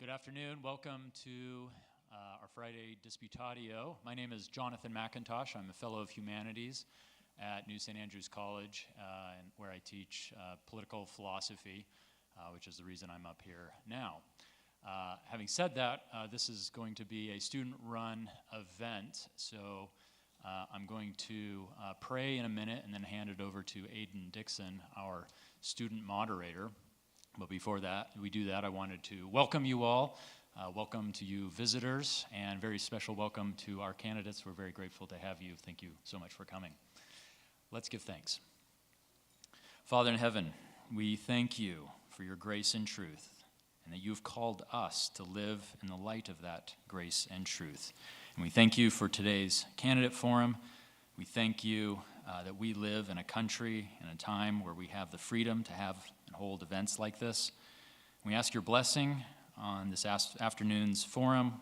Good afternoon. Welcome to our Friday Disputatio. My name is Jonathan McIntosh. I'm a Fellow of Humanities at New St. Andrews College, where I teach political philosophy, which is the reason I'm up here now. Having said that, this is going to be a student-run event, so I'm going to pray in a minute and then hand it over to Aiden Dixon, our student moderator. But before we do that, I wanted to welcome you all. Welcome to you visitors, and very special welcome to our candidates. We're very grateful to have you. Thank you so much for coming. Let's give thanks. Father in heaven, we thank you for your grace and truth, and that you've called us to live in the light of that grace and truth. And we thank you for today's Candidate Forum. We thank you that we live in a country and a time where we have the freedom to have and hold events like this. We ask your blessing on this afternoon's forum.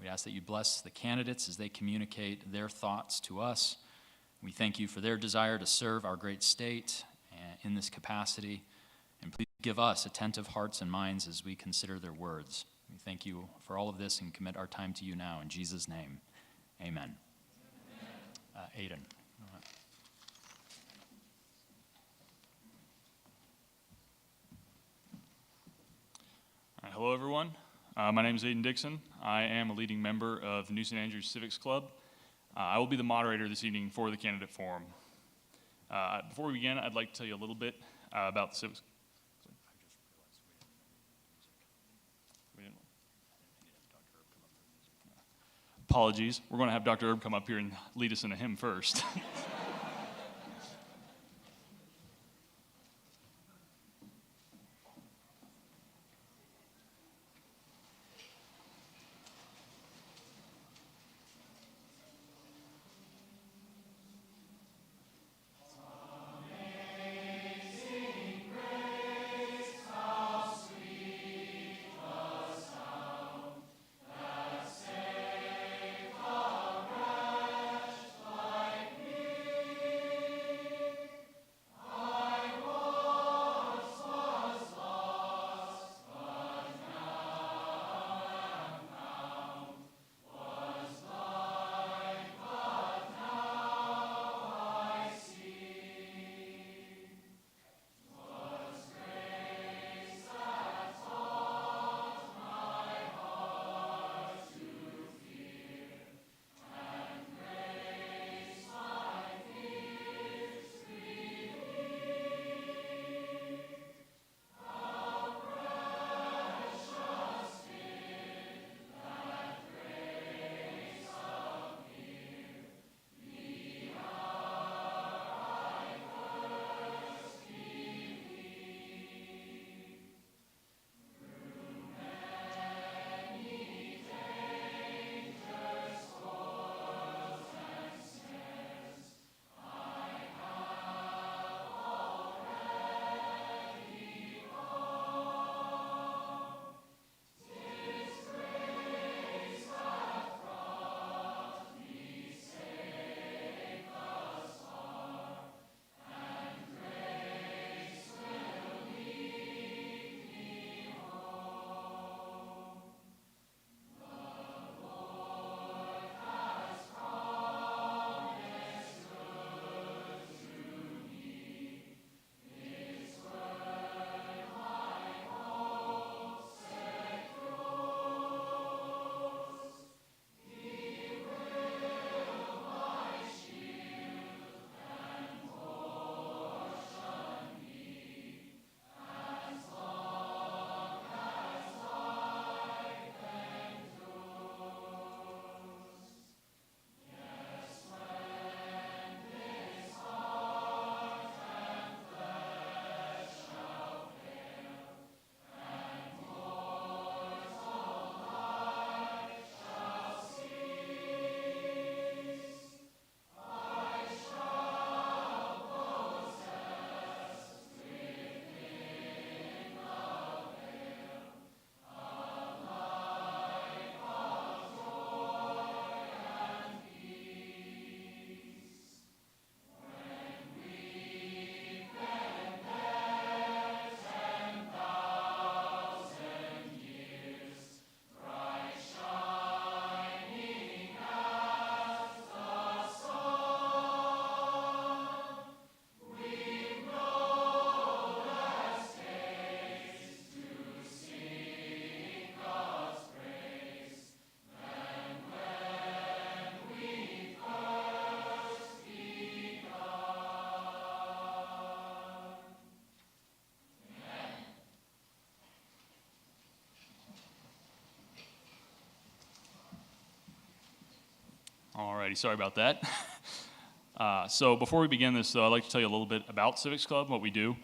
We ask that you bless the candidates as they communicate their thoughts to us. We thank you for their desire to serve our great state in this capacity. And please give us attentive hearts and minds as we consider their words. We thank you for all of this and commit our time to you now. In Jesus' name, amen. Aiden. Hello, everyone. My name is Aiden Dixon. I am a leading member of the New St. Andrews Civics Club. I will be the moderator this evening for the Candidate Forum. Before we begin, I'd like to tell you a little bit about the Civics. Apologies. We're going to have Dr. Erb come up here and lead us in a hymn first. Alrighty, sorry about that. So before we begin this, though, I'd like to tell you a little bit about Civics Club, what we do.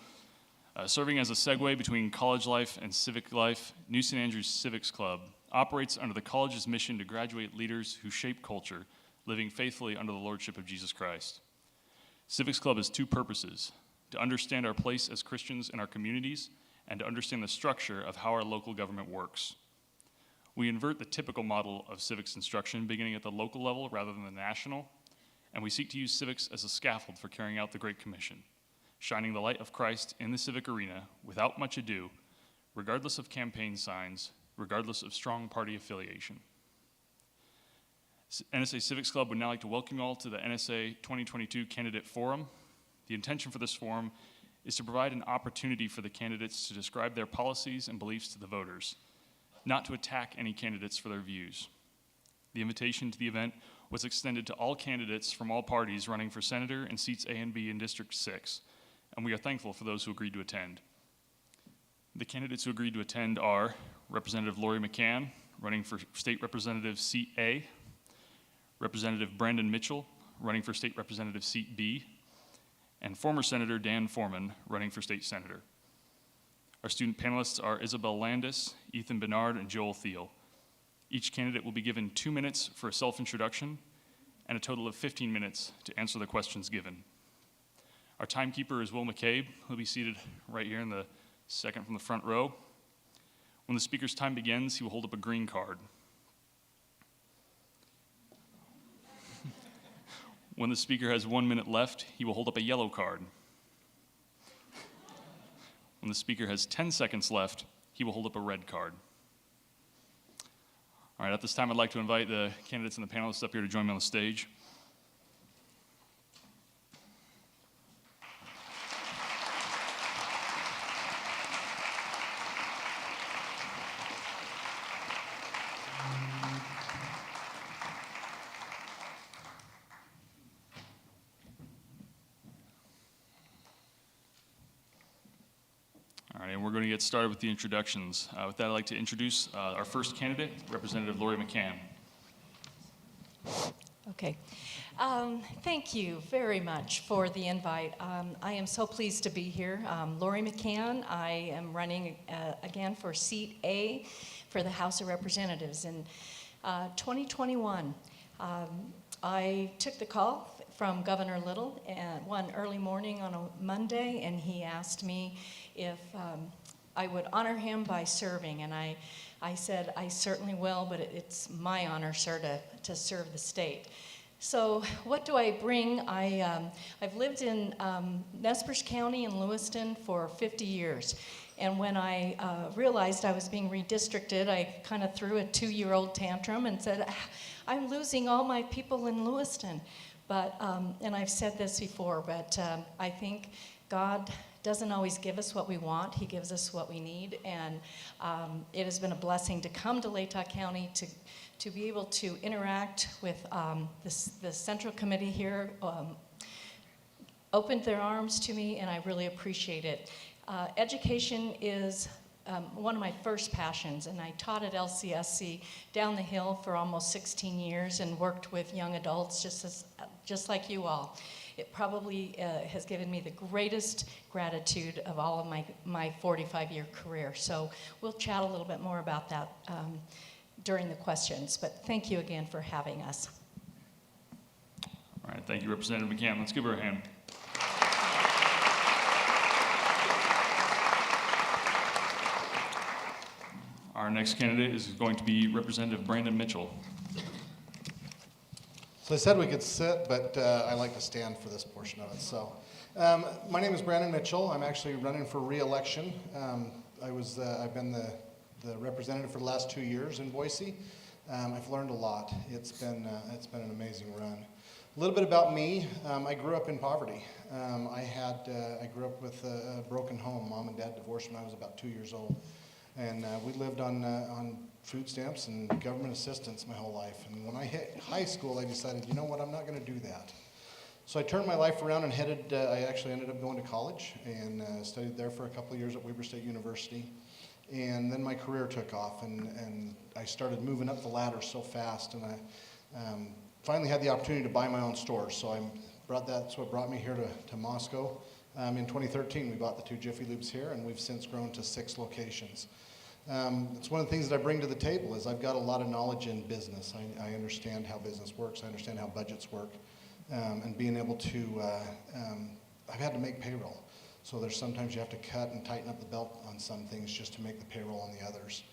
Serving as a segue between college life and civic life, New St. Andrews Civics Club operates under the college's mission to graduate leaders who shape culture, living faithfully under the lordship of Jesus Christ. Civics Club has two purposes: to understand our place as Christians in our communities and to understand the structure of how our local government works. We invert the typical model of civics instruction, beginning at the local level rather than the national, and we seek to use civics as a scaffold for carrying out the Great Commission, shining the light of Christ in the civic arena without much ado, regardless of campaign signs, regardless of strong party affiliation. NSA Civics Club would now like to welcome you all to the NSA 2022 Candidate Forum. The intention for this forum is to provide an opportunity for the candidates to describe their policies and beliefs to the voters, not to attack any candidates for their views. The invitation to the event was extended to all candidates from all parties running for senator in seats A and B in District 6, and we are thankful for those who agreed to attend. The candidates who agreed to attend are Representative Lori McCann, running for State Representative Seat A, Representative Brandon Mitchell, running for State Representative Seat B, and former Senator Dan Foreman, running for State Senator. Our student panelists are Isabel Landis, Ethan Bernard, and Joel Thiel. Each candidate will be given 2 minutes for a self-introduction and a total of 15 minutes to answer the questions given. Our timekeeper is Will McCabe, who'll be seated right here in the second from the front row. When the speaker's time begins, he will hold up a green card. When the speaker has 1 minute left, he will hold up a yellow card. When the speaker has 10 seconds left, he will hold up a red card. All right, at this time, I'd like to invite the candidates and the panelists up here to join me on the stage. All right, and we're going to get started with the introductions. With that, I'd like to introduce our first candidate, Representative Lori McCann. Okay. Thank you very much for the invite. I am so pleased to be here. Lori McCann. I am running again for Seat A for the House of Representatives. In 2021, I took the call from Governor Little one early morning on a Monday, and he asked me if I would honor him by serving. And I said, I certainly will, but it's my honor, sir, to serve the state. So what do I bring? I've lived in Nez Perce County in Lewiston for 50 years. And when I realized I was being redistricted, I kind of threw a 2-year-old tantrum and said, I'm losing all my people in Lewiston. But, and I've said this before, but I think God doesn't always give us what we want. He gives us what we need. And it has been a blessing to come to Latah County to be able to interact with the Central Committee here. Opened their arms to me, and I really appreciate it. Education is one of my first passions, and I taught at LCSC down the hill for almost 16 years and worked with young adults just like you all. It probably has given me the greatest gratitude of all of my 45-year career. So we'll chat a little bit more about that during the questions, but thank you again for having us. All right, thank you, Representative McCann. Let's give her a hand. Our next candidate is going to be Representative Brandon Mitchell. So I said we could sit, but I like to stand for this portion of it. So my name is Brandon Mitchell. I'm actually running for re-election. I've been the representative for the last 2 years in Boise. I've learned a lot. It's been an amazing run. A little bit about me. I grew up in poverty. I grew up with a broken home. Mom and dad divorced when I was about 2 years old. And we lived on food stamps and government assistance my whole life. And when I hit high school, I decided, you know what, I'm not going to do that. So I turned my life around and I actually ended up going to college and studied there for a couple of years at Weber State University. And then my career took off, and I started moving up the ladder so fast. And finally had the opportunity to buy my own store. So that's what brought me here to Moscow. In 2013, we bought the 2 Jiffy Lubes here, and we've since grown to 6 locations. It's one of the things that I bring to the table is I've got a lot of knowledge in business. I understand how business works. I understand how budgets work. And being able to, I've had to make payroll. So there's sometimes you have to cut and tighten up the belt on some things just to make the payroll on the others.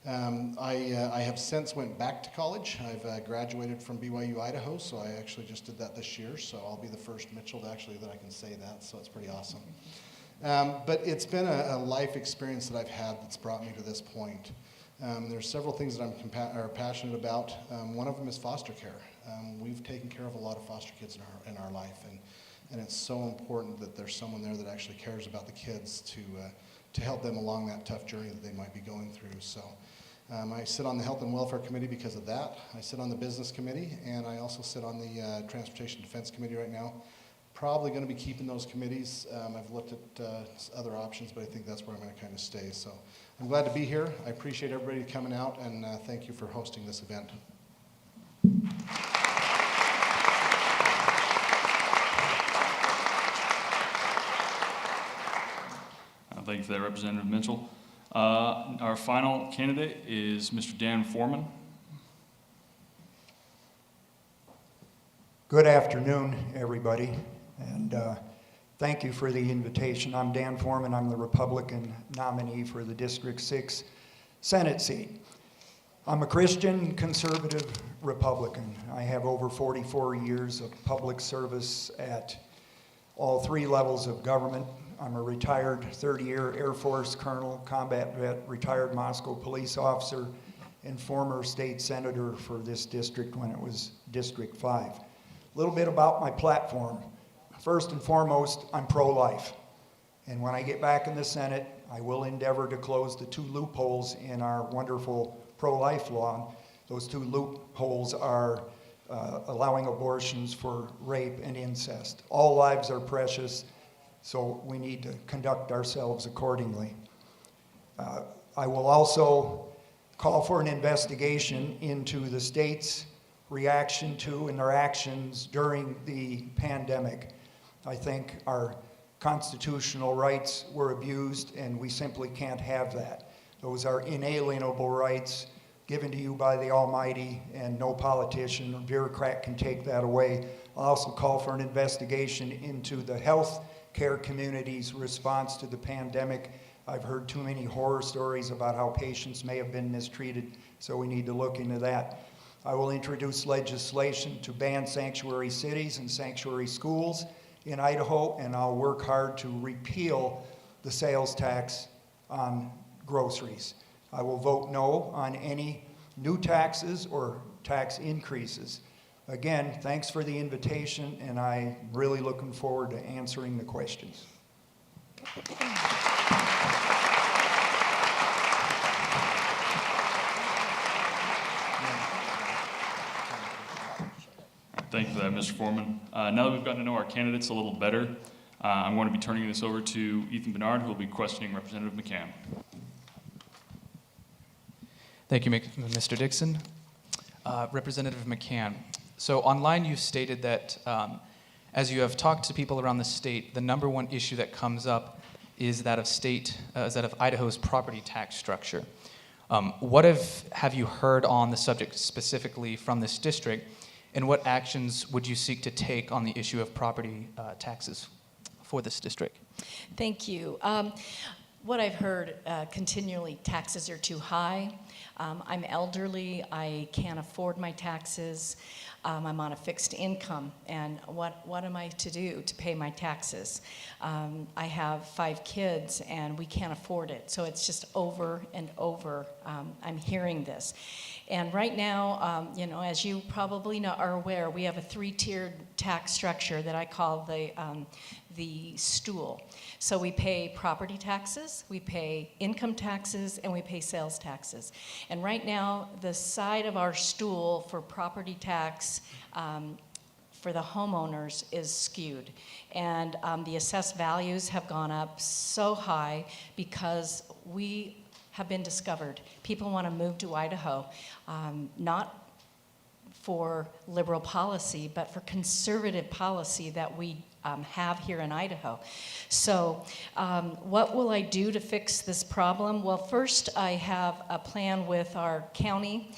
I have since went back to college. I've graduated from BYU, Idaho, so I actually just did that this year. So I'll be the first Mitchell that I can say that, so it's pretty awesome. But it's been a life experience that I've had that's brought me to this point. There's several things that I'm passionate about. One of them is foster care. We've taken care of a lot of foster kids in our life, and it's so important that there's someone there that actually cares about the kids to help them along that tough journey that they might be going through. So I sit on the Health and Welfare Committee because of that. I sit on the Business Committee, and I also sit on the Transportation Defense Committee right now. Probably going to be keeping those committees. I've looked at other options, but I think that's where I'm going to kind of stay. So I'm glad to be here. I appreciate everybody coming out, and thank you for hosting this event. Thank you for that, Representative Mitchell. Our final candidate is Mr. Dan Foreman. Good afternoon, everybody, and thank you for the invitation. I'm Dan Foreman. I'm the Republican nominee for the District 6 Senate seat. I'm a Christian, conservative Republican. I have over 44 years of public service at all 3 levels of government. I'm a retired 30-year Air Force colonel, combat vet, retired Moscow police officer, and former state senator for this district when it was District 5. A little bit about my platform. First and foremost, I'm pro-life. And when I get back in the Senate, I will endeavor to close the 2 loopholes in our wonderful pro-life law. Those 2 loopholes are allowing abortions for rape and incest. All lives are precious, so we need to conduct ourselves accordingly. I will also call for an investigation into the state's reaction to and their actions during the pandemic. I think our constitutional rights were abused, and we simply can't have that. Those are inalienable rights given to you by the Almighty, and no politician or bureaucrat can take that away. I'll also call for an investigation into the health care community's response to the pandemic. I've heard too many horror stories about how patients may have been mistreated, so we need to look into that. I will introduce legislation to ban sanctuary cities and sanctuary schools in Idaho, and I'll work hard to repeal the sales tax on groceries. I will vote no on any new taxes or tax increases. Again, thanks for the invitation, and I'm really looking forward to answering the questions. Thank you for that, Mr. Foreman. Now that we've gotten to know our candidates a little better, I'm going to be turning this over to Ethan Bernard, who will be questioning Representative McCann. Thank you, Mr. Dixon. Representative McCann, so online you've stated that as you have talked to people around the state, the number one issue that comes up is that of Idaho's property tax structure. What have you heard on the subject specifically from this district, and what actions would you seek to take on the issue of property taxes for this district? Thank you. What I've heard continually, taxes are too high. I'm elderly, I can't afford my taxes. I'm on a fixed income, and what am I to do to pay my taxes? I have 5 kids, and we can't afford it. So it's just over and over. I'm hearing this. And right now, as you probably are aware, we have a 3-tiered tax structure that I call the stool. So we pay property taxes, we pay income taxes, and we pay sales taxes. And right now, the side of our stool for property tax for the homeowners is skewed. And the assessed values have gone up so high because we have been discovered. People want to move to Idaho, not for liberal policy, but for conservative policy that we have here in Idaho. So what will I do to fix this problem? Well, first I have a plan with our county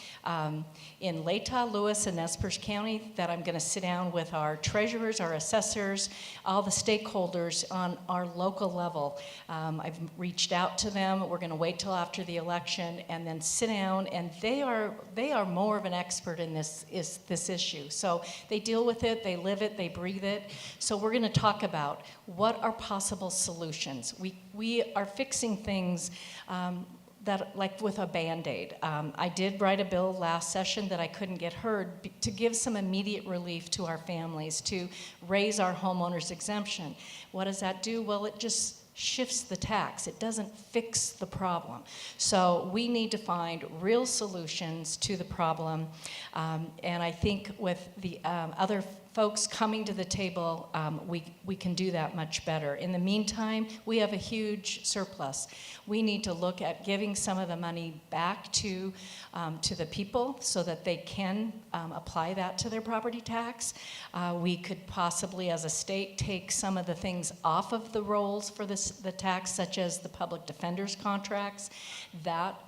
in Latah, Lewis, and Nez Perce County that I'm going to sit down with our treasurers, our assessors, all the stakeholders on our local level. I've reached out to them. We're going to wait till after the election and then sit down, and they are more of an expert in this issue. So they deal with it, they live it, they breathe it. So we're going to talk about what are possible solutions. We are fixing things that, like with a Band-Aid. I did write a bill last session that I couldn't get heard to give some immediate relief to our families, to raise our homeowners exemption. What does that do? Well, it just shifts the tax. It doesn't fix the problem. So we need to find real solutions to the problem. And I think with the other folks coming to the table, we can do that much better. In the meantime, we have a huge surplus. We need to look at giving some of the money back to the people so that they can apply that to their property tax. We could possibly, as a state, take some of the things off of the rolls for the tax, such as the public defender's contracts. That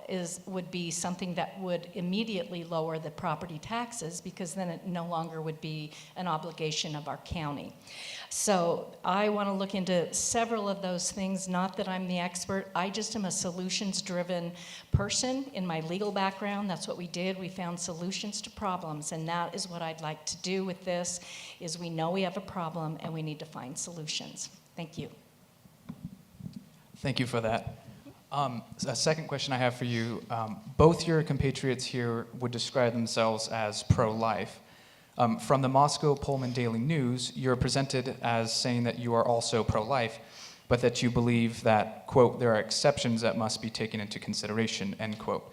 would be something that would immediately lower the property taxes, because then it no longer would be an obligation of our county. So I want to look into several of those things. Not that I'm the expert. I just am a solutions-driven person in my legal background. That's what we did. We found solutions to problems, and that is what I'd like to do with this, is we know we have a problem and we need to find solutions. Thank you. Thank you for that. A second question I have for you. Both your compatriots here would describe themselves as pro-life. From the Moscow Pullman Daily News, you're presented as saying that you are also pro-life, but that you believe that, quote, there are exceptions that must be taken into consideration, end quote.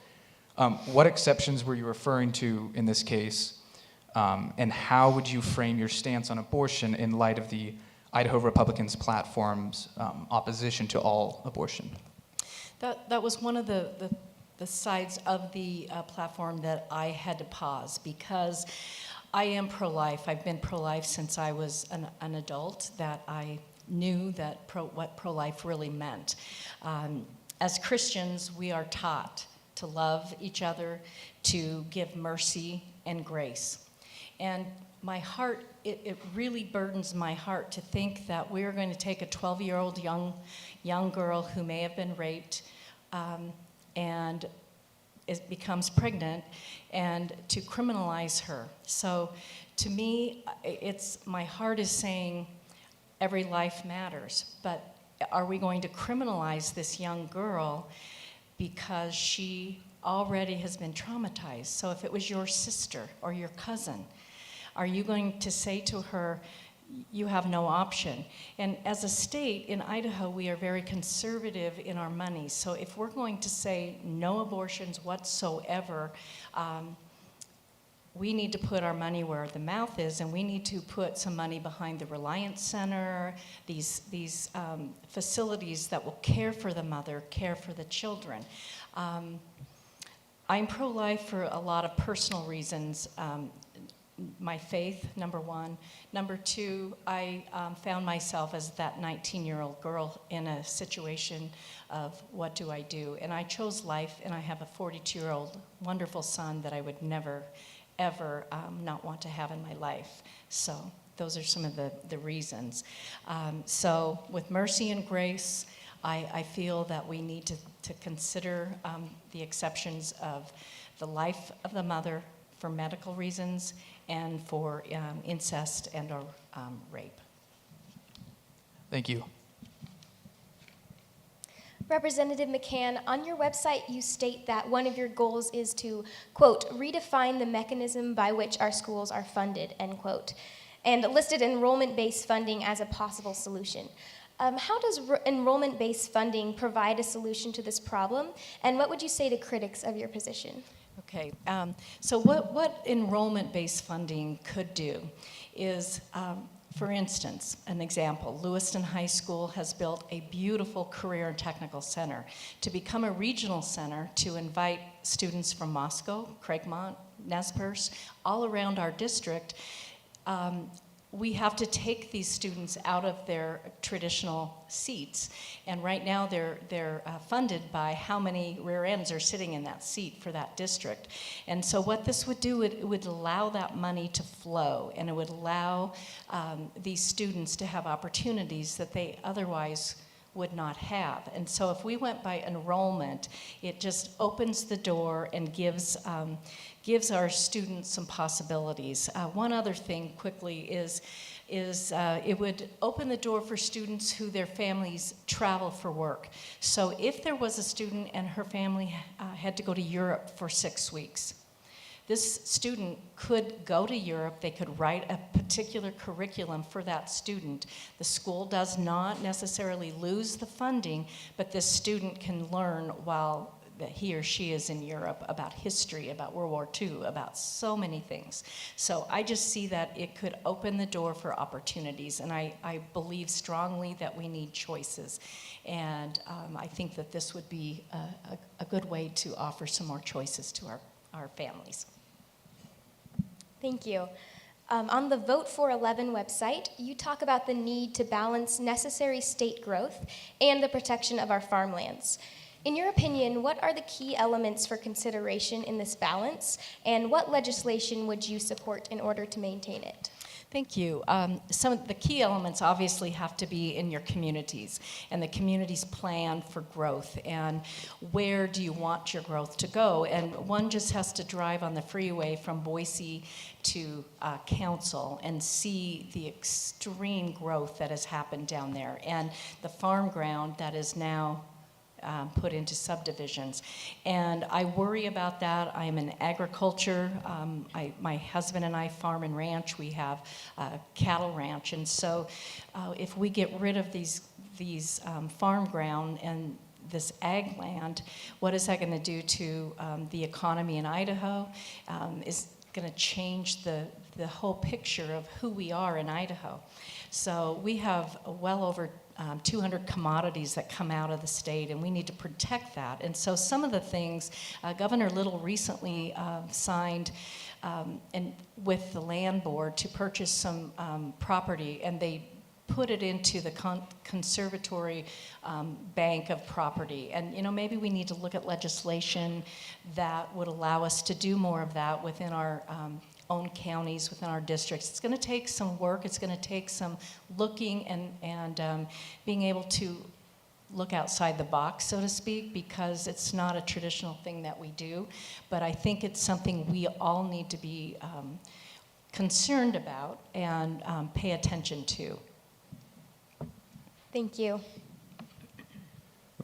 What exceptions were you referring to in this case, and how would you frame your stance on abortion in light of the Idaho Republicans' platform's opposition to all abortion? That was one of the sides of the platform that I had to pause, because I am pro-life. I've been pro-life since I was an adult, that I knew that what pro-life really meant. As Christians, we are taught to love each other, to give mercy and grace. And my heart, it really burdens my heart to think that we're going to take a 12-year-old young girl who may have been raped and it becomes pregnant, and to criminalize her. So to me, my heart is saying every life matters, but are we going to criminalize this young girl because she already has been traumatized? So if it was your sister or your cousin, are you going to say to her, you have no option? And as a state in Idaho, we are very conservative in our money. So if we're going to say no abortions whatsoever, we need to put our money where the mouth is, and we need to put some money behind the Reliance Center, these facilities that will care for the mother, care for the children. I'm pro-life for a lot of personal reasons. My faith, number one. Number two, I found myself as that 19-year-old girl in a situation of what do I do? And I chose life, and I have a 42-year-old wonderful son that I would never, ever not want to have in my life. So those are some of the reasons. So with mercy and grace, I feel that we need to consider the exceptions of the life of the mother for medical reasons, and for incest and or rape. Thank you. Representative McCann, on your website you state that one of your goals is to, quote, redefine the mechanism by which our schools are funded, end quote, and listed enrollment-based funding as a possible solution. How does enrollment-based funding provide a solution to this problem, and what would you say to critics of your position? Okay, so what enrollment-based funding could do is, for instance, an example, Lewiston High School has built a beautiful career and technical center to become a regional center to invite students from Moscow, Craigmont, Nez Perce, all around our district, we have to take these students out of their traditional seats. And right now they're funded by how many rear ends are sitting in that seat for that district. And so what this would do, it would allow that money to flow, and it would allow these students to have opportunities that they otherwise would not have. And so if we went by enrollment, it just opens the door and gives our students some possibilities. One other thing quickly is it would open the door for students who their families travel for work. So if there was a student and her family had to go to Europe for 6 weeks, this student could go to Europe. They could write a particular curriculum for that student. The school does not necessarily lose the funding, but this student can learn while he or she is in Europe about history, about World War II, about so many things. So I just see that it could open the door for opportunities, and I believe strongly that we need choices. And I think that this would be a good way to offer some more choices to our families. Thank you. On the Vote for 11 website, you talk about the need to balance necessary state growth and the protection of our farmlands. In your opinion, what are the key elements for consideration in this balance, and what legislation would you support in order to maintain it? Thank you. Some of the key elements obviously have to be in your communities and the community's plan for growth and where do you want your growth to go. And one just has to drive on the freeway from Boise to Council and see the extreme growth that has happened down there and the farm ground that is now put into subdivisions. And I worry about that. I am in agriculture. My husband and I farm and ranch. We have a cattle ranch. And so if we get rid of these farm ground and this ag land, what is that going to do to the economy in Idaho? Is going to change the whole picture of who we are in Idaho. So we have well over 200 commodities that come out of the state, and we need to protect that. And so some of the things, Governor Little recently signed and with the land board to purchase some property, and they put it into the conservatory bank of property. And maybe we need to look at legislation that would allow us to do more of that within our own counties, within our districts. It's going to take some work. It's going to take some looking and being able to look outside the box, so to speak, because it's not a traditional thing that we do. But I think it's something we all need to be concerned about and pay attention to. Thank you.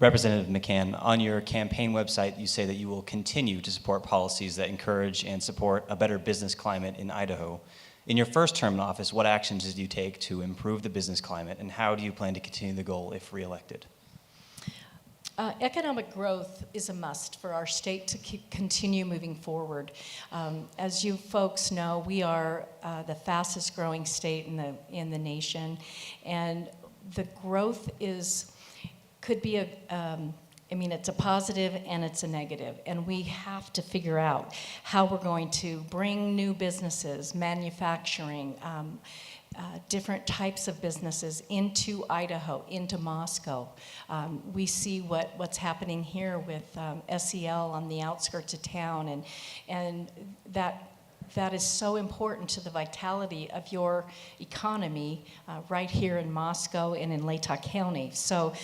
Representative McCann, on your campaign website, you say that you will continue to support policies that encourage and support a better business climate in Idaho. In your first term in office, what actions did you take to improve the business climate, and how do you plan to continue the goal if reelected? Economic growth is a must for our state to continue moving forward. As you folks know, we are the fastest growing state in the nation, and the growth could be it's a positive and it's a negative, and we have to figure out how we're going to bring new businesses, manufacturing, different types of businesses into Idaho, into Moscow. We see what's happening here with SEL on the outskirts of town, and that is so important to the vitality of your economy right here in Moscow and in Latah County. So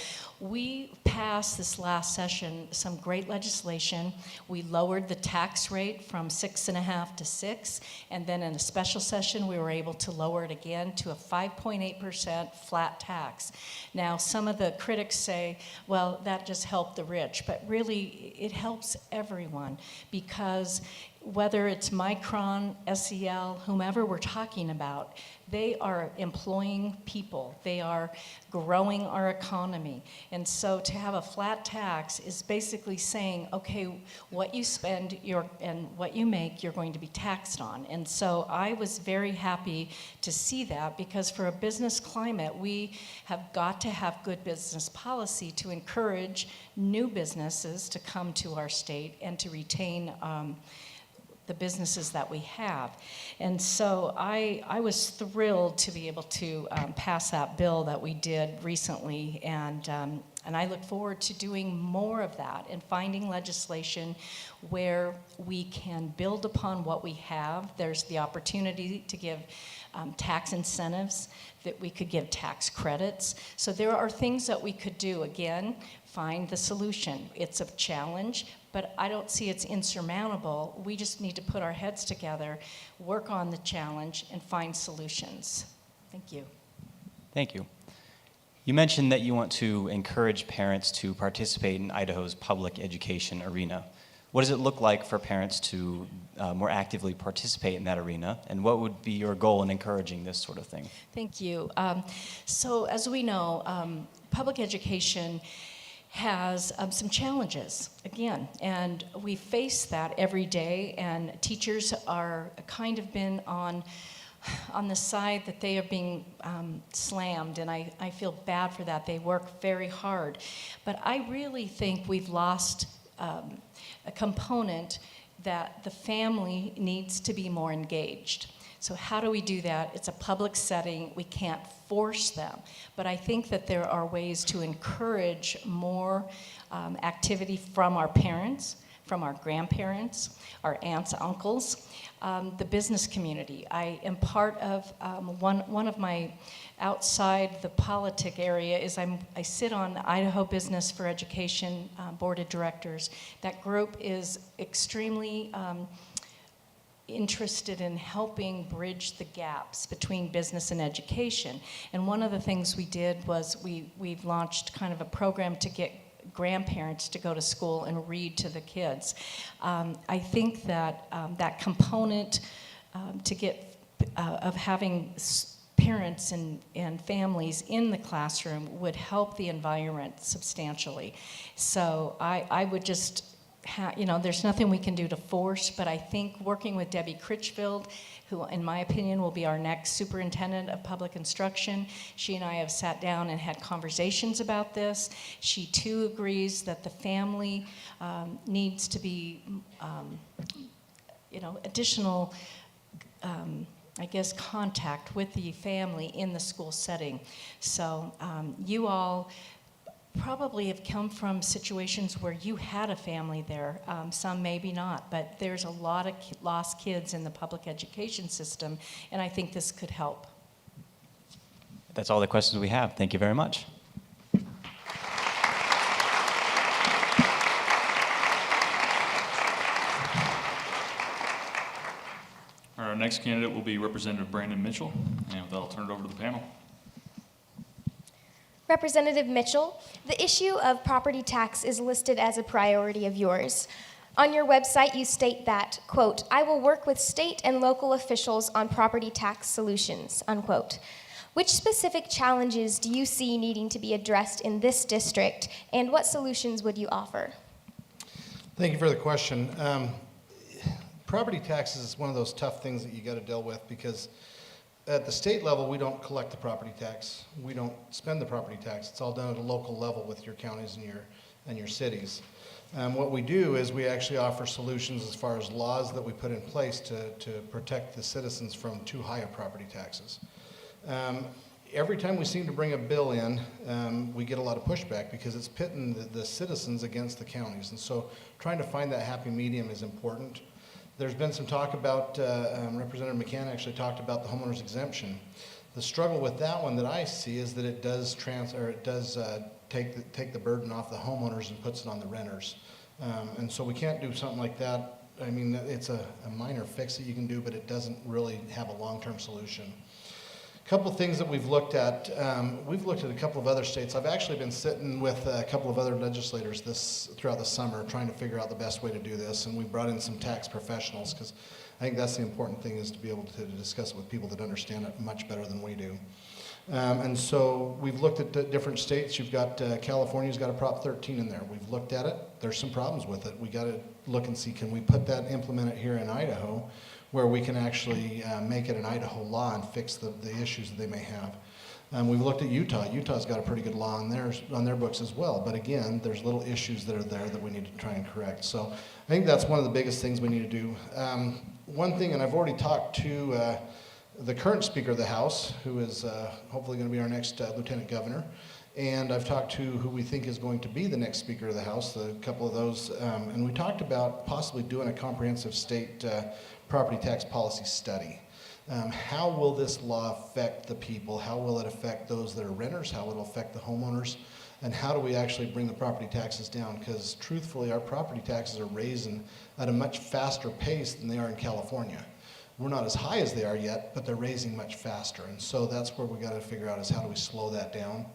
we passed this last session some great legislation. We lowered the tax rate from 6.5 to 6, and then in a special session we were able to lower it again to a 5.8% flat tax. Now some of the critics say, well, that just helped the rich, but really it helps everyone, because whether it's Micron, SEL, whomever we're talking about, they are employing people. They are growing our economy. And so to have a flat tax is basically saying, okay, what you spend and what you make, you're going to be taxed on. And so I was very happy to see that, because for a business climate, we have got to have good business policy to encourage new businesses to come to our state and to retain the businesses that we have. And so I was thrilled to be able to pass that bill that we did recently, and I look forward to doing more of that and finding legislation where we can build upon what we have. There's the opportunity to give tax incentives, that we could give tax credits. So there are things that we could do. Again, find the solution. It's a challenge, but I don't see it's insurmountable. We just need to put our heads together, work on the challenge, and find solutions. Thank you. Thank you. You mentioned that you want to encourage parents to participate in Idaho's public education arena. What does it look like for parents to more actively participate in that arena, and what would be your goal in encouraging this sort of thing? Thank you. So as we know, public education has some challenges, again, and we face that every day, and teachers are kind of been on the side that they are being slammed, and I feel bad for that. They work very hard. But I really think we've lost a component that the family needs to be more engaged. So how do we do that? It's a public setting. We can't force them. But I think that there are ways to encourage more activity from our parents, from our grandparents, our aunts, uncles, the business community. I am part of one of my outside the politic area is I sit on the Idaho Business for Education Board of Directors. That group is extremely interested in helping bridge the gaps between business and education. And one of the things we did was we've launched kind of a program to get grandparents to go to school and read to the kids. I think that that component to get of having parents and families in the classroom would help the environment substantially. So I would just there's nothing we can do to force, but I think working with Debbie Critchfield, who in my opinion will be our next superintendent of public instruction, she and I have sat down and had conversations about this. She too agrees that the family needs to be, additional, I guess, contact with the family in the school setting. So you all probably have come from situations where you had a family there. Some maybe not, but there's a lot of lost kids in the public education system, and I think this could help. That's all the questions we have. Thank you very much. Our next candidate will be Representative Brandon Mitchell, and with that, I'll turn it over to the panel. Representative Mitchell, the issue of property tax is listed as a priority of yours. On your website, you state that, quote, "I will work with state and local officials on property tax solutions," unquote. Which specific challenges do you see needing to be addressed in this district, and what solutions would you offer? Thank you for the question. Property taxes is one of those tough things that you got to deal with, because at the state level, we don't collect the property tax. We don't spend the property tax. It's all done at a local level with your counties and your cities. What we do is we actually offer solutions as far as laws that we put in place to protect the citizens from too high of property taxes. Every time we seem to bring a bill in, we get a lot of pushback because it's pitting the citizens against the counties. And so trying to find that happy medium is important. There's been some talk about, Representative McCann actually talked about the homeowner's exemption. The struggle with that one that I see is that it does take the burden off the homeowners and puts it on the renters. And so we can't do something like that. I mean, it's a minor fix that you can do, but it doesn't really have a long-term solution. A couple of things that we've looked at a couple of other states. I've actually been sitting with a couple of other legislators throughout the summer trying to figure out the best way to do this, and we brought in some tax professionals because I think that's the important thing, is to be able to discuss it with people that understand it much better than we do. And so we've looked at different states. You've got California's got a Prop 13 in there. We've looked at it. There's some problems with it. We got to look and see, can we implement it here in Idaho, where we can actually make it an Idaho law and fix the issues that they may have. We've looked at Utah. Utah's got a pretty good law on their books as well. But again, there's little issues that are there that we need to try and correct. So I think that's one of the biggest things we need to do. One thing, and I've already talked to the current Speaker of the House, who is hopefully going to be our next Lieutenant Governor, and I've talked to who we think is going to be the next Speaker of the House, a couple of those, and we talked about possibly doing a comprehensive state property tax policy study. How will this law affect the people? How will it affect those that are renters? How will it affect the homeowners? And how do we actually bring the property taxes down? Because truthfully, our property taxes are raising at a much faster pace than they are in California. We're not as high as they are yet, but they're raising much faster. And so that's where we got to figure out is how do we slow that down.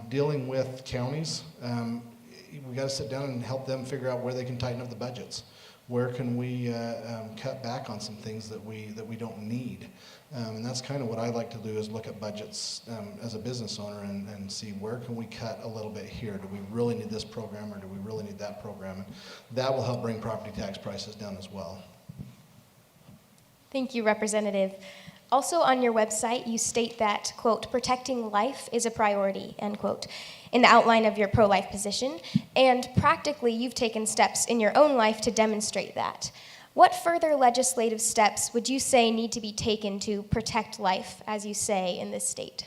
Dealing with counties, we got to sit down and help them figure out where they can tighten up the budgets. Where can we cut back on some things that we don't need? And that's kind of what I like to do, is look at budgets as a business owner and see where can we cut a little bit here. Do we really need this program, or do we really need that program? And that will help bring property tax prices down as well. Thank you, Representative. Also on your website, you state that, quote, protecting life is a priority, end quote, in the outline of your pro-life position, and practically you've taken steps in your own life to demonstrate that. What further legislative steps would you say need to be taken to protect life, as you say, in this state?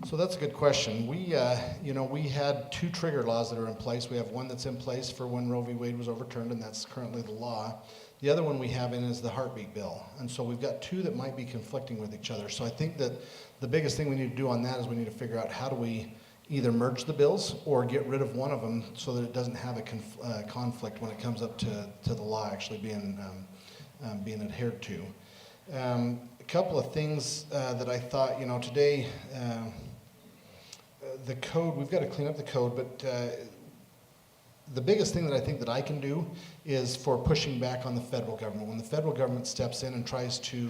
So that's a good question. We had 2 trigger laws that are in place. We have one that's in place for when Roe v. Wade was overturned, and that's currently the law. The other one we have in is the heartbeat bill. And so we've got 2 that might be conflicting with each other. So I think that the biggest thing we need to do on that is we need to figure out how do we either merge the bills or get rid of one of them so that it doesn't have a conflict when it comes up to the law actually being adhered to. A couple of things that I thought, today, the code, we've got to clean up the code, but the biggest thing that I think that I can do is for pushing back on the federal government. When the federal government steps in and tries to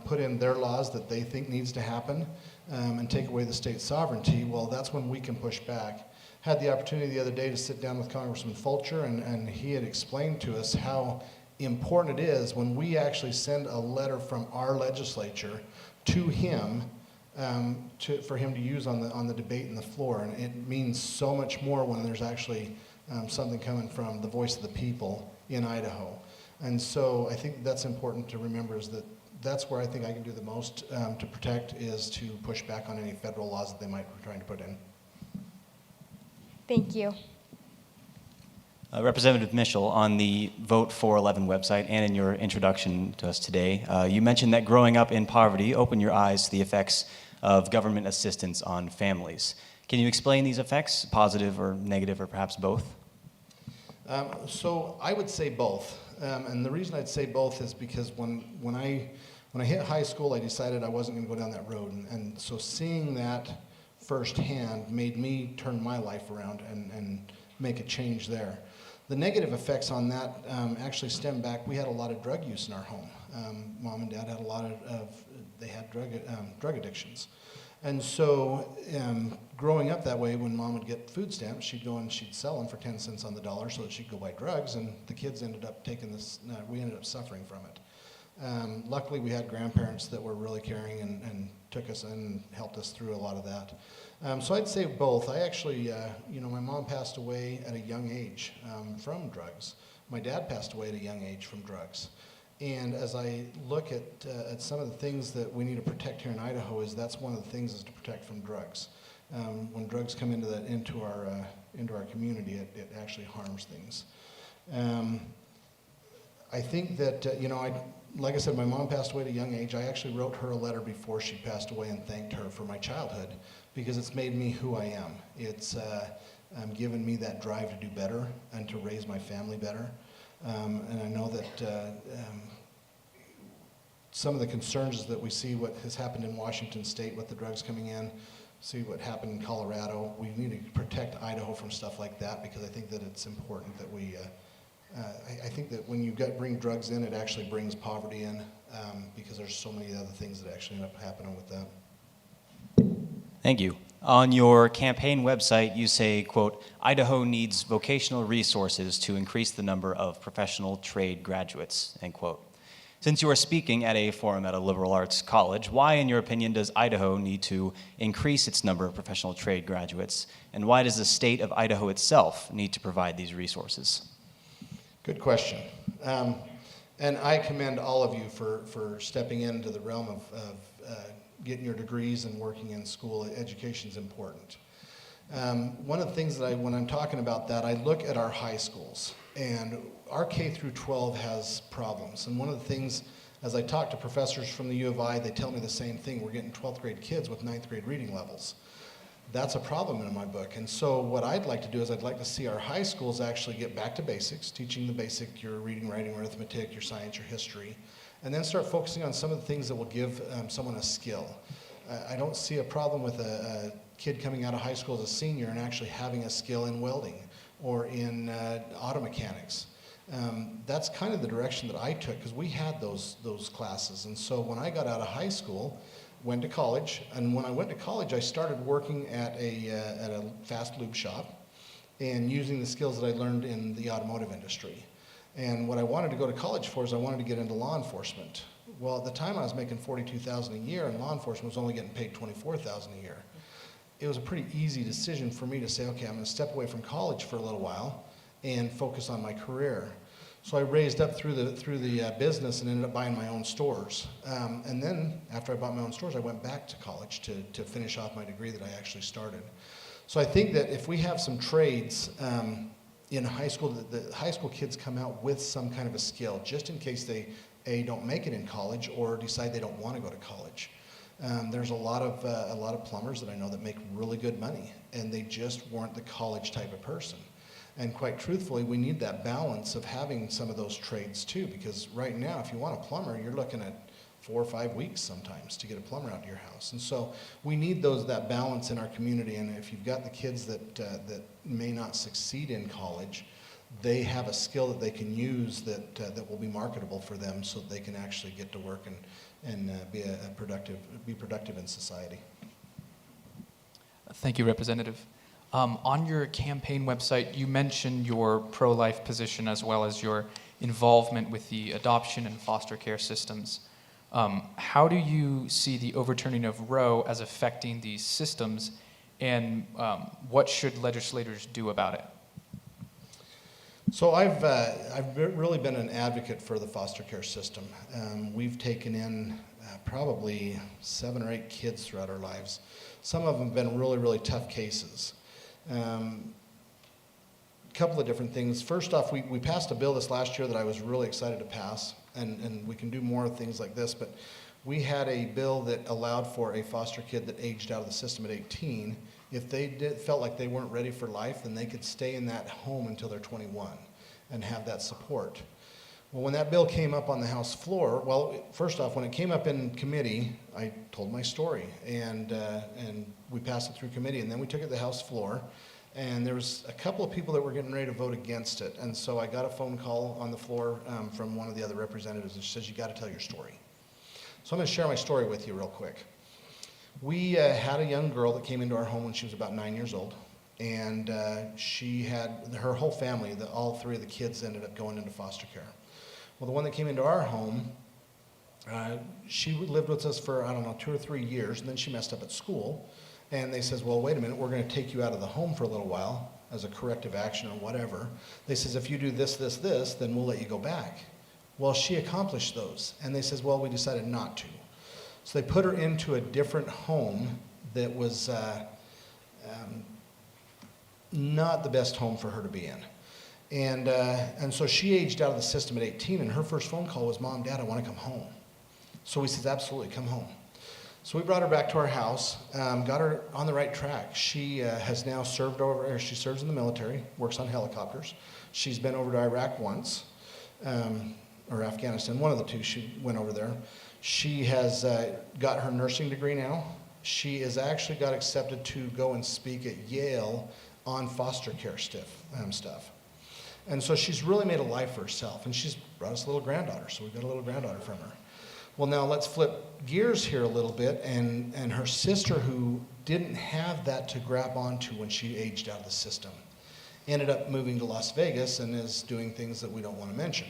put in their laws that they think needs to happen and take away the state sovereignty, well, that's when we can push back. Had the opportunity the other day to sit down with Congressman Fulcher, and he had explained to us how important it is when we actually send a letter from our legislature to him for him to use on the debate in the floor. And it means so much more when there's actually something coming from the voice of the people in Idaho. And so I think that's important to remember, is that that's where I think I can do the most to protect, is to push back on any federal laws that they might be trying to put in. Thank you. Representative Mitchell, on the Vote for 11 website and in your introduction to us today, you mentioned that growing up in poverty opened your eyes to the effects of government assistance on families. Can you explain these effects, positive or negative, or perhaps both? So I would say both. And the reason I'd say both is because when I hit high school, I decided I wasn't going to go down that road. And so seeing that firsthand made me turn my life around and make a change there. The negative effects on that actually stem back. We had a lot of drug use in our home. Mom and Dad had a lot they had drug addictions. And so growing up that way, when Mom would get food stamps, she'd go and she'd sell them for 10 cents on the dollar so that she'd go buy drugs, and the kids ended up we ended up suffering from it. Luckily, we had grandparents that were really caring and took us in and helped us through a lot of that. So I'd say both. I actually, my mom passed away at a young age from drugs. My dad passed away at a young age from drugs. And as I look at some of the things that we need to protect here in Idaho, that's one of the things is to protect from drugs. When drugs come into our community, it actually harms things. I think that like I said, my mom passed away at a young age. I actually wrote her a letter before she passed away and thanked her for my childhood, because it's made me who I am. It's given me that drive to do better and to raise my family better. And I know that some of the concerns is that we see what has happened in Washington State with the drugs coming in, see what happened in Colorado. We need to protect Idaho from stuff like that, because I think that it's important that we, I think that when you bring drugs in, it actually brings poverty in, because there's so many other things that actually end up happening with that. Thank you. On your campaign website, you say, quote, Idaho needs vocational resources to increase the number of professional trade graduates, end quote. Since you are speaking at a forum at a liberal arts college, why, in your opinion, does Idaho need to increase its number of professional trade graduates? And why does the state of Idaho itself need to provide these resources? Good question. And I commend all of you for stepping into the realm of getting your degrees and working in school. Education is important. One of the things that when I'm talking about that, I look at our high schools. And our K through 12 has problems. And one of the things, as I talk to professors from the U of I, they tell me the same thing. We're getting 12th grade kids with 9th grade reading levels. That's a problem in my book. And so what I'd like to do is I'd like to see our high schools actually get back to basics, teaching the basic, your reading, writing, arithmetic, your science, your history, and then start focusing on some of the things that will give someone a skill. I don't see a problem with a kid coming out of high school as a senior and actually having a skill in welding or in auto mechanics. That's kind of the direction that I took because we had those classes. And so when I got out of high school, went to college, and when I went to college, I started working at a fast lube shop and using the skills that I learned in the automotive industry. And what I wanted to go to college for is I wanted to get into law enforcement. Well, at the time I was making $42,000 a year, and law enforcement was only getting paid $24,000 a year. It was a pretty easy decision for me to say, okay, I'm going to step away from college for a little while and focus on my career. So I raised up through the business and ended up buying my own stores. And then after I bought my own stores, I went back to college to finish off my degree that I actually started. So I think that if we have some trades in high school, the high school kids come out with some kind of a skill, just in case they don't make it in college or decide they don't want to go to college. There's a lot of plumbers that I know that make really good money, and they just weren't the college type of person. And quite truthfully, we need that balance of having some of those trades too, because right now, if you want a plumber, you're looking at 4 or 5 weeks sometimes to get a plumber out to your house. And so we need that balance in our community. And if you've got the kids that may not succeed in college, they have a skill that they can use that will be marketable for them, so that they can actually get to work and be productive in society. Thank you, Representative. On your campaign website, you mentioned your pro-life position as well as your involvement with the adoption and foster care systems. How do you see the overturning of Roe as affecting these systems, and what should legislators do about it? So I've really been an advocate for the foster care system. We've taken in probably 7 or 8 kids throughout our lives. Some of them have been really, really tough cases. Couple of different things. First off, we passed a bill this last year that I was really excited to pass, and we can do more things like this, but we had a bill that allowed for a foster kid that aged out of the system at 18. If they felt like they weren't ready for life, then they could stay in that home until they're 21 and have that support. Well, when that bill came up on the House floor, well, first off, when it came up in committee, I told my story, and we passed it through committee, and then we took it to the House floor, and there was a couple of people that were getting ready to vote against it, and so I got a phone call on the floor from one of the other representatives, and she says, you got to tell your story. So I'm going to share my story with you real quick. We had a young girl that came into our home when she was about 9 years old, and she had her whole family, all 3 of the kids ended up going into foster care. Well, the one that came into our home, she lived with us for, 2 or 3 years, and then she messed up at school. And they says, well, wait a minute, we're going to take you out of the home for a little while as a corrective action or whatever. They says, if you do this, then we'll let you go back. Well, she accomplished those. And they says, well, we decided not to. So they put her into a different home that was not the best home for her to be in. And so she aged out of the system at 18, and her first phone call was, Mom, Dad, I want to come home. So we said, absolutely, come home. So we brought her back to our house, got her on the right track. She has now she serves in the military, works on helicopters. She's been over to Iraq once, or Afghanistan, one of the two, she went over there. She has got her nursing degree now. She has actually got accepted to go and speak at Yale on foster care stuff. And so she's really made a life for herself, and she's brought us a little granddaughter, so we've got a little granddaughter from her. Well, now let's flip gears here a little bit, and her sister, who didn't have that to grab onto when she aged out of the system, ended up moving to Las Vegas and is doing things that we don't want to mention.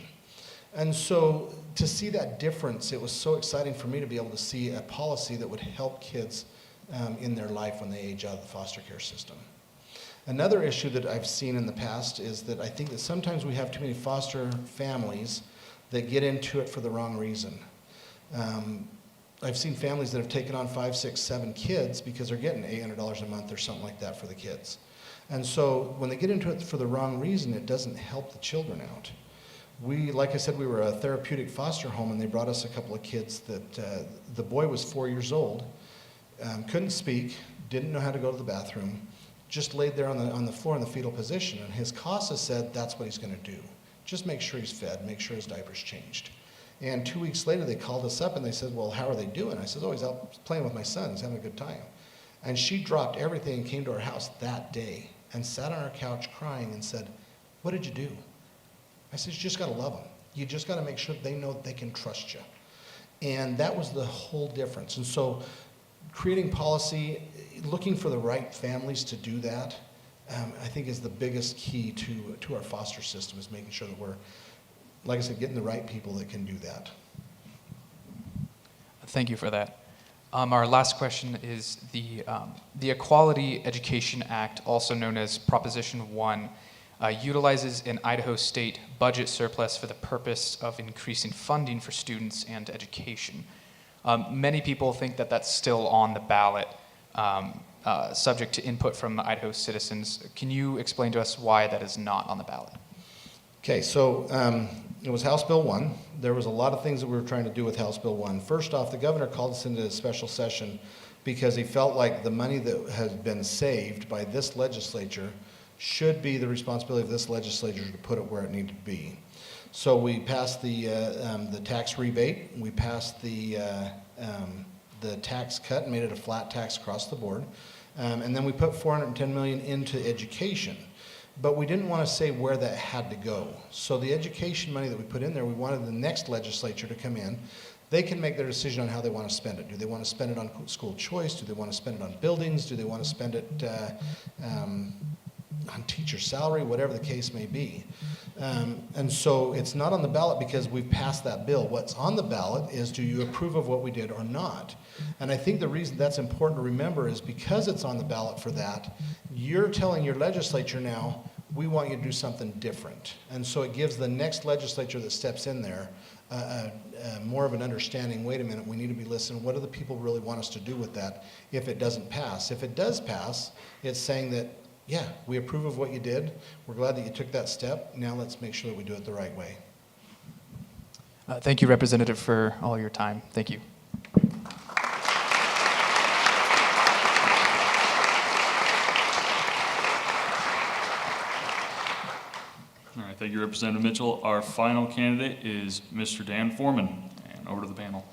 And so to see that difference, it was so exciting for me to be able to see a policy that would help kids in their life when they age out of the foster care system. Another issue that I've seen in the past is that I think that sometimes we have too many foster families that get into it for the wrong reason. I've seen families that have taken on 5, 6, 7 kids because they're getting $800 a month or something like that for the kids. And so when they get into it for the wrong reason, it doesn't help the children out. Like I said, we were a therapeutic foster home, and they brought us a couple of kids that the boy was 4 years old, couldn't speak, didn't know how to go to the bathroom, just laid there on the floor in the fetal position, and his CASA said that's what he's going to do. Just make sure he's fed, make sure his diaper's changed. And 2 weeks later, they called us up and they said, well, how are they doing? I said, oh, he's out playing with my son, he's having a good time. And she dropped everything and came to our house that day and sat on our couch crying and said, what did you do? I said, you just got to love them. You just got to make sure they know that they can trust you. And that was the whole difference. And so creating policy, looking for the right families to do that, I think is the biggest key to our foster system, is making sure that we're, like I said, getting the right people that can do that. Thank you for that. Our last question is the Equality Education Act, also known as Proposition 1, utilizes an Idaho state budget surplus for the purpose of increasing funding for students and education. Many people think that that's still on the ballot, subject to input from Idaho citizens. Can you explain to us why that is not on the ballot? Okay, so it was House Bill 1. There was a lot of things that we were trying to do with House Bill 1. First off, the governor called us into a special session because he felt like the money that has been saved by this legislature should be the responsibility of this legislature to put it where it needed to be. So we passed the tax rebate, we passed the tax cut and made it a flat tax across the board, and then we put $410 million into education. But we didn't want to say where that had to go. So the education money that we put in there, we wanted the next legislature to come in. They can make their decision on how they want to spend it. Do they want to spend it on school choice? Do they want to spend it on buildings? Do they want to spend it on teacher salary, whatever the case may be. And so it's not on the ballot because we've passed that bill. What's on the ballot is, do you approve of what we did or not? And I think the reason that's important to remember is because it's on the ballot for that, you're telling your legislature now, we want you to do something different. And so it gives the next legislature that steps in there more of an understanding, wait a minute, we need to be listening. What do the people really want us to do with that if it doesn't pass? If it does pass, it's saying that, yeah, we approve of what you did. We're glad that you took that step. Now let's make sure that we do it the right way. Thank you, Representative, for all your time. Thank you. All right, thank you, Representative Mitchell. Our final candidate is Mr. Dan Foreman. And over to the panel.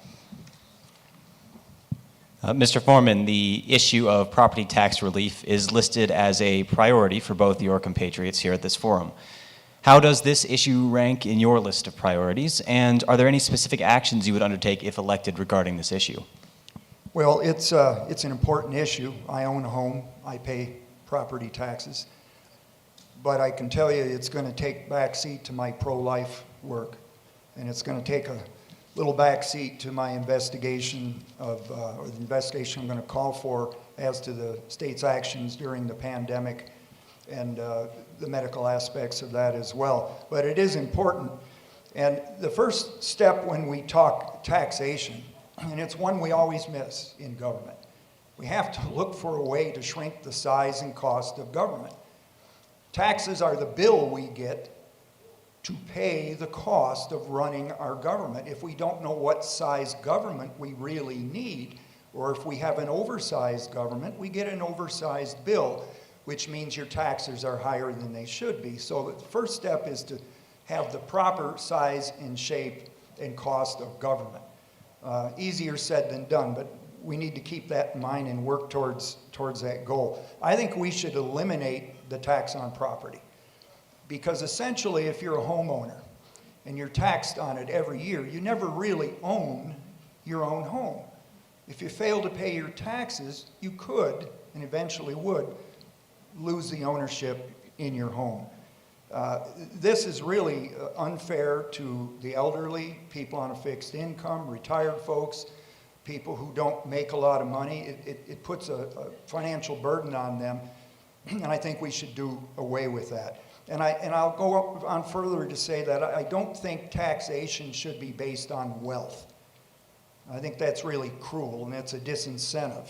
Mr. Foreman, the issue of property tax relief is listed as a priority for both your compatriots here at this forum. How does this issue rank in your list of priorities, and are there any specific actions you would undertake if elected regarding this issue? Well, it's an important issue. I own a home. I pay property taxes. But I can tell you it's going to take backseat to my pro-life work, and it's going to take a little backseat to my investigation or the investigation I'm going to call for as to the state's actions during the pandemic and the medical aspects of that as well. But it is important. And the first step when we talk taxation, and it's one we always miss in government, we have to look for a way to shrink the size and cost of government. Taxes are the bill we get to pay the cost of running our government. If we don't know what size government we really need, or if we have an oversized government, we get an oversized bill, which means your taxes are higher than they should be. So the first step is to have the proper size and shape and cost of government. Easier said than done, but we need to keep that in mind and work towards that goal. I think we should eliminate the tax on property. Because essentially, if you're a homeowner and you're taxed on it every year, you never really own your own home. If you fail to pay your taxes, you could, and eventually would, lose the ownership in your home. This is really unfair to the elderly, people on a fixed income, retired folks, people who don't make a lot of money. It puts a financial burden on them, and I think we should do away with that. And I'll go on further to say that I don't think taxation should be based on wealth. I think that's really cruel, and that's a disincentive.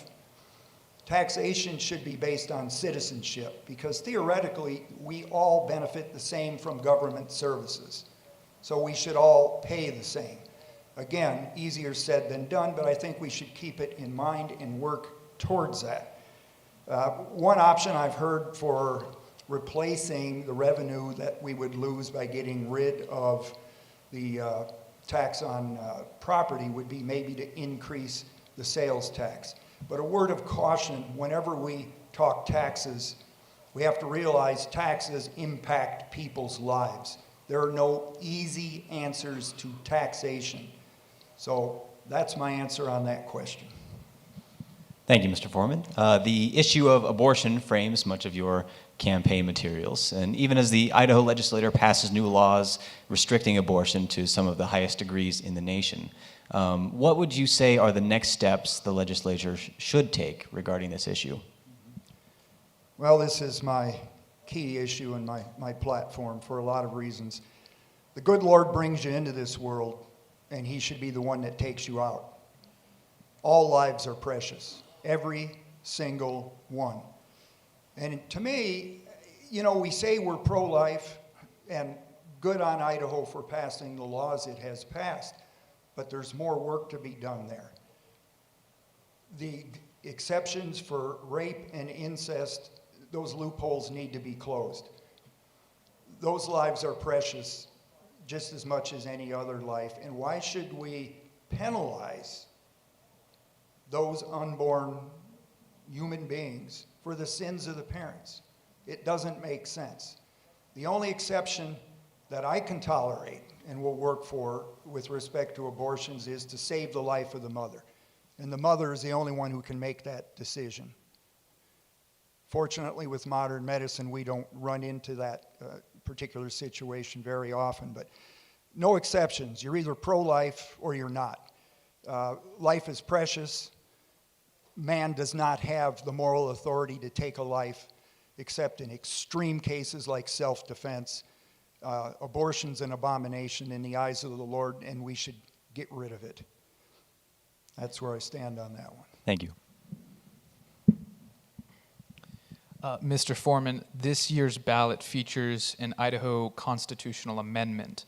Taxation should be based on citizenship, because theoretically, we all benefit the same from government services. So we should all pay the same. Again, easier said than done, but I think we should keep it in mind and work towards that. One option I've heard for replacing the revenue that we would lose by getting rid of the tax on property would be maybe to increase the sales tax. But a word of caution, whenever we talk taxes, we have to realize taxes impact people's lives. There are no easy answers to taxation. So that's my answer on that question. Thank you, Mr. Foreman. The issue of abortion frames much of your campaign materials, and even as the Idaho Legislature passes new laws restricting abortion to some of the highest degrees in the nation, what would you say are the next steps the legislature should take regarding this issue? Well, this is my key issue and my platform for a lot of reasons. The good Lord brings you into this world, and he should be the one that takes you out. All lives are precious, every single one. And to me, you know, we say we're pro-life, and good on Idaho for passing the laws it has passed, but there's more work to be done there. The exceptions for rape and incest, those loopholes need to be closed. Those lives are precious just as much as any other life, and why should we penalize those unborn human beings for the sins of the parents? It doesn't make sense. The only exception that I can tolerate and will work for with respect to abortions is to save the life of the mother. And the mother is the only one who can make that decision. Fortunately, with modern medicine, we don't run into that particular situation very often, but no exceptions. You're either pro-life or you're not. Life is precious. Man does not have the moral authority to take a life except in extreme cases like self-defense. Abortion's an abomination in the eyes of the Lord, and we should get rid of it. That's where I stand on that one. Thank you. Mr. Foreman, this year's ballot features an Idaho constitutional amendment.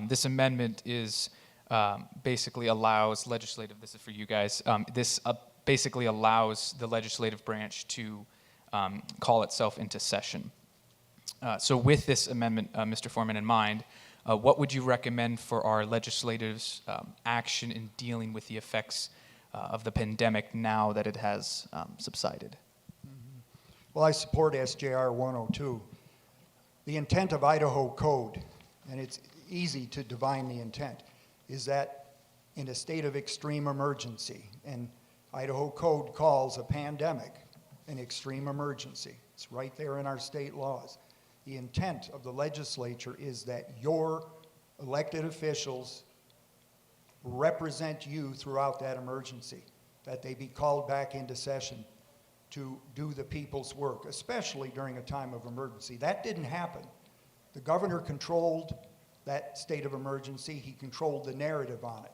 This amendment is basically allows legislative, this is for you guys, this basically allows the legislative branch to call itself into session. So with this amendment, Mr. Foreman, in mind, what would you recommend for our legislative's action in dealing with the effects of the pandemic now that it has subsided? Well, I support SJR 102. The intent of Idaho Code, and it's easy to divine the intent, is that in a state of extreme emergency, and Idaho Code calls a pandemic an extreme emergency. It's right there in our state laws. The intent of the legislature is that your elected officials represent you throughout that emergency, that they be called back into session to do the people's work, especially during a time of emergency. That didn't happen. The governor controlled that state of emergency. He controlled the narrative on it.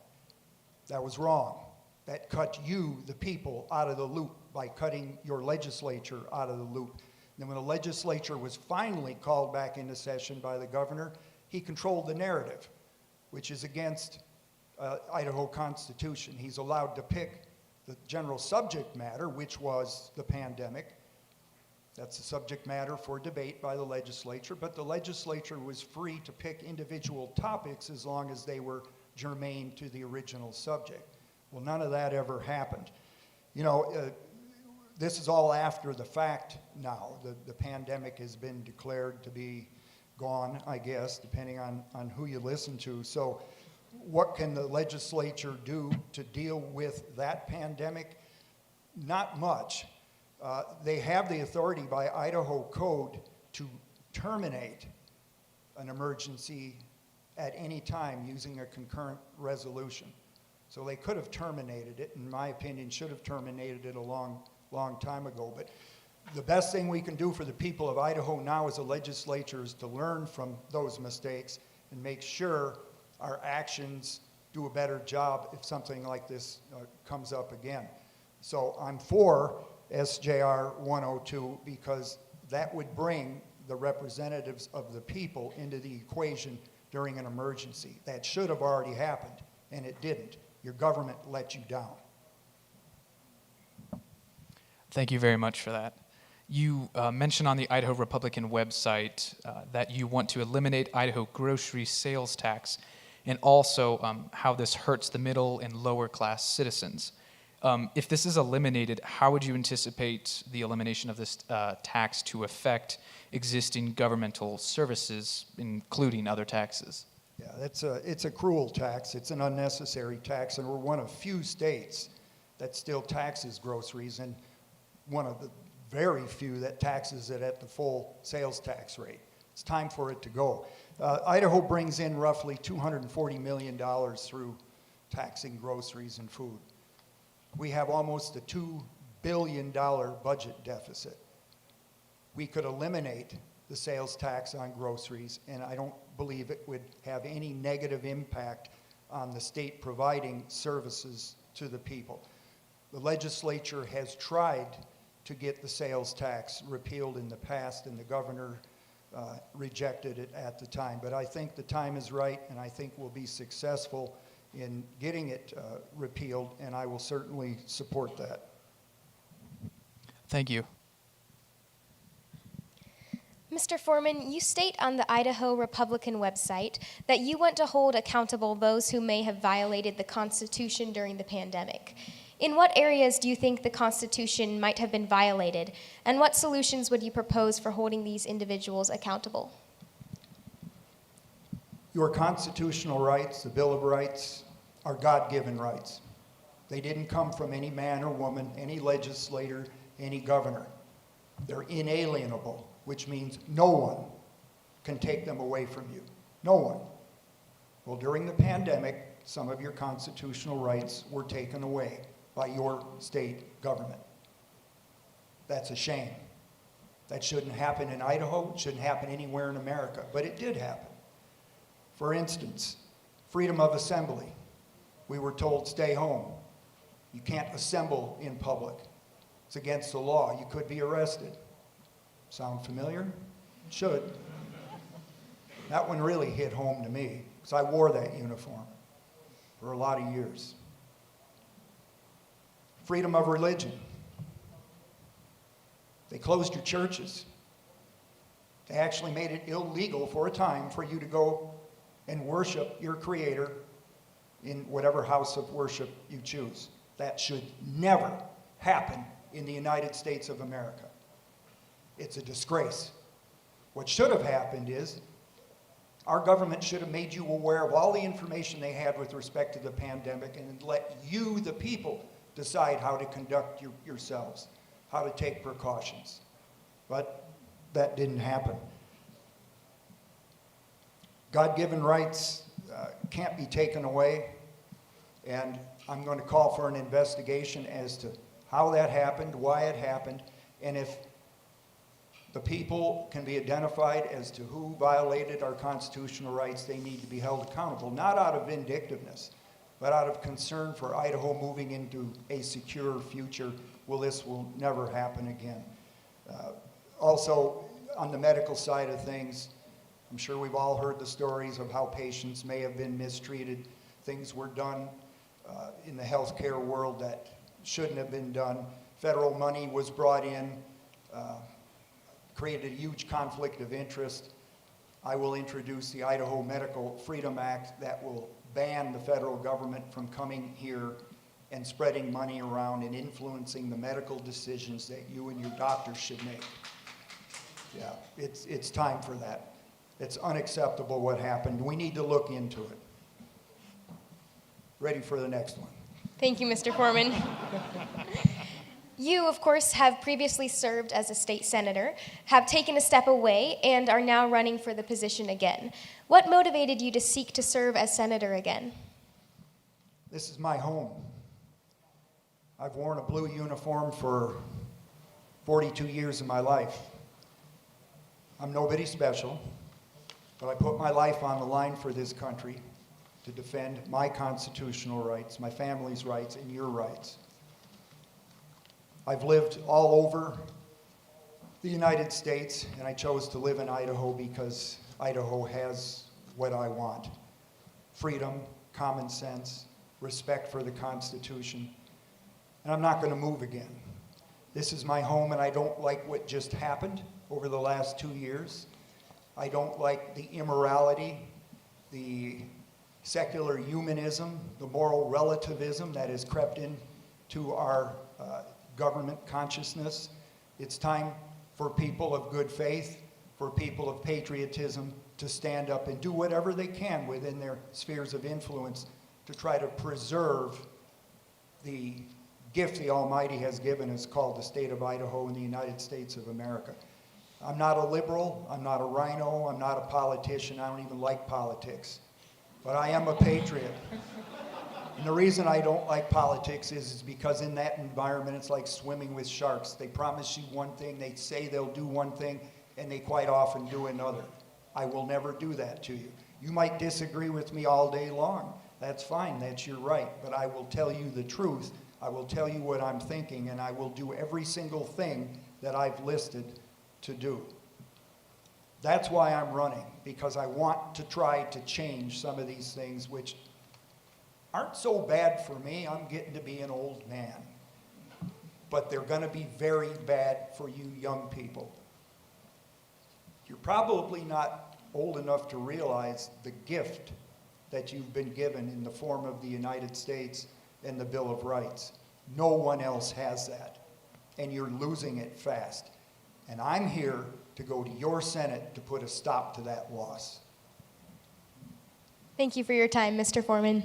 That was wrong. That cut you, the people, out of the loop by cutting your legislature out of the loop. Then when the legislature was finally called back into session by the governor, he controlled the narrative, which is against Idaho Constitution. He's allowed to pick the general subject matter, which was the pandemic. That's a subject matter for debate by the legislature, but the legislature was free to pick individual topics as long as they were germane to the original subject. Well, none of that ever happened. You know, this is all after the fact now. The pandemic has been declared to be gone, I guess, depending on who you listen to. So what can the legislature do to deal with that pandemic? Not much. They have the authority by Idaho Code to terminate an emergency at any time using a concurrent resolution. So they could have terminated it, in my opinion, should have terminated it a long time ago. But the best thing we can do for the people of Idaho now as a legislature is to learn from those mistakes and make sure our actions do a better job if something like this comes up again. So I'm for SJR 102 because that would bring the representatives of the people into the equation during an emergency. That should have already happened, and it didn't. Your government let you down. Thank you very much for that. You mentioned on the Idaho Republican website that you want to eliminate Idaho grocery sales tax, and also how this hurts the middle and lower class citizens. If this is eliminated, how would you anticipate the elimination of this tax to affect existing governmental services, including other taxes? Yeah, it's a cruel tax. It's an unnecessary tax, and we're one of few states that still taxes groceries, and one of the very few that taxes it at the full sales tax rate. It's time for it to go. Idaho brings in roughly $240 million through taxing groceries and food. We have almost a $2 billion budget deficit. We could eliminate the sales tax on groceries, and I don't believe it would have any negative impact on the state providing services to the people. The legislature has tried to get the sales tax repealed in the past, and the governor rejected it at the time. But I think the time is right, and I think we'll be successful in getting it repealed, and I will certainly support that. Thank you. Mr. Foreman, you state on the Idaho Republican website that you want to hold accountable those who may have violated the Constitution during the pandemic. In what areas do you think the Constitution might have been violated, and what solutions would you propose for holding these individuals accountable? Your constitutional rights, the Bill of Rights, are God-given rights. They didn't come from any man or woman, any legislator, any governor. They're inalienable, which means no one can take them away from you. No one. Well, during the pandemic, some of your constitutional rights were taken away by your state government. That's a shame. That shouldn't happen in Idaho. It shouldn't happen anywhere in America, but it did happen. For instance, freedom of assembly. We were told, stay home. You can't assemble in public. It's against the law. You could be arrested. Sound familiar? It should. That one really hit home to me, because I wore that uniform for a lot of years. Freedom of religion. They closed your churches. They actually made it illegal for a time for you to go and worship your Creator in whatever house of worship you choose. That should never happen in the United States of America. It's a disgrace. What should have happened is our government should have made you aware of all the information they had with respect to the pandemic and let you, the people, decide how to conduct yourselves, how to take precautions. But that didn't happen. God-given rights can't be taken away, and I'm going to call for an investigation as to how that happened, why it happened, and if the people can be identified as to who violated our constitutional rights, they need to be held accountable, not out of vindictiveness, but out of concern for Idaho moving into a secure future. Well, this will never happen again. Also, on the medical side of things, I'm sure we've all heard the stories of how patients may have been mistreated. Things were done in the healthcare world that shouldn't have been done. Federal money was brought in, created a huge conflict of interest. I will introduce the Idaho Medical Freedom Act that will ban the federal government from coming here and spreading money around and influencing the medical decisions that you and your doctors should make. Yeah, it's time for that. It's unacceptable what happened. We need to look into it. Ready for the next one. Thank you, Mr. Foreman. You, of course, have previously served as a state senator, have taken a step away, and are now running for the position again. What motivated you to seek to serve as senator again? This is my home. I've worn a blue uniform for 42 years of my life. I'm nobody special, but I put my life on the line for this country to defend my constitutional rights, my family's rights, and your rights. I've lived all over the United States, and I chose to live in Idaho because Idaho has what I want: freedom, common sense, respect for the Constitution, and I'm not going to move again. This is my home, and I don't like what just happened over the last 2 years. I don't like the immorality, the secular humanism, the moral relativism that has crept into our government consciousness. It's time for people of good faith, for people of patriotism to stand up and do whatever they can within their spheres of influence to try to preserve the gift the Almighty has given us called the state of Idaho in the United States of America. I'm not a liberal, I'm not a rhino, I'm not a politician, I don't even like politics, but I am a patriot. And the reason I don't like politics is because in that environment, it's like swimming with sharks. They promise you one thing, they say they'll do one thing, and they quite often do another. I will never do that to you. You might disagree with me all day long. That's fine, that's your right. But I will tell you the truth. I will tell you what I'm thinking, and I will do every single thing that I've listed to do. That's why I'm running, because I want to try to change some of these things which aren't so bad for me. I'm getting to be an old man. But they're going to be very bad for you young people. You're probably not old enough to realize the gift that you've been given in the form of the United States and the Bill of Rights. No one else has that, and you're losing it fast. And I'm here to go to your Senate to put a stop to that loss. Thank you for your time, Mr. Foreman.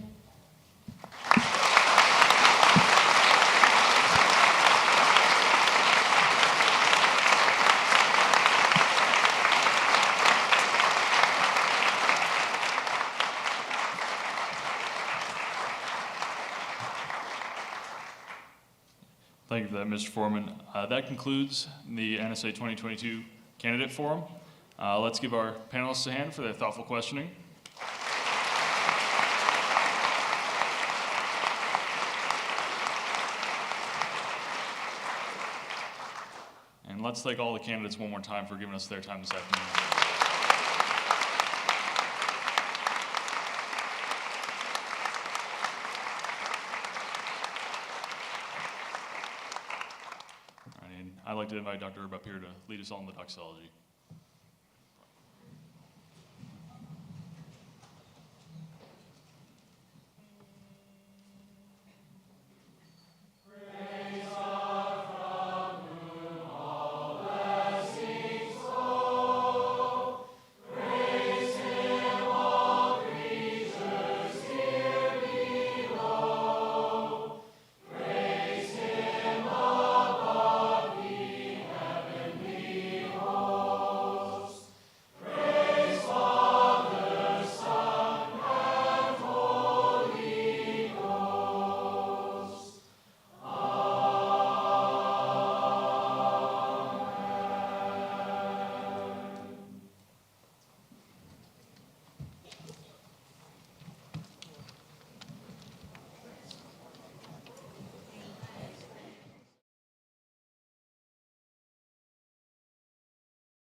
Thank you for that, Mr. Foreman. That concludes the NSA 2022 Candidate Forum. Let's give our panelists a hand for their thoughtful questioning. And let's thank all the candidates one more time for giving us their time this afternoon. I'd like to invite Dr. Erb up here to lead us all in the doxology.